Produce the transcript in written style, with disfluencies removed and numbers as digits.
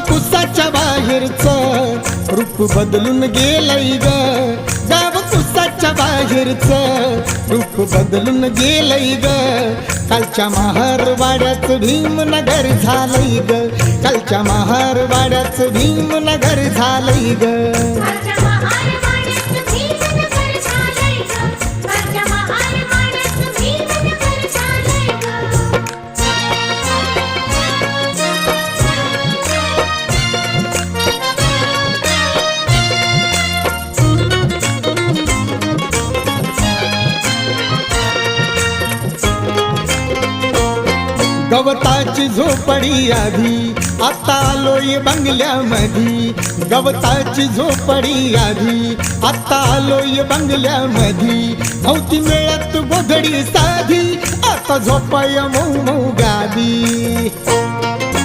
कुसाच्या बाहेरचं रूप बदलून गेलंय ग, गाव कुसाच्या बाहेरचं रूप बदलून गेलंय ग. कालच्या महारवाड्याचं भीमनगर झालंय ग, कालच्या महारवाड्याचं भीमनगर झालंय ग. गवताची झोपडी आधी आता आलोय बंगल्यामधी, गवताची झोपडी आधी आता आलोय बंगल्यामधी. नव्हती मिळत गोधडी साधी आता झोपाय मऊ मऊ गादी.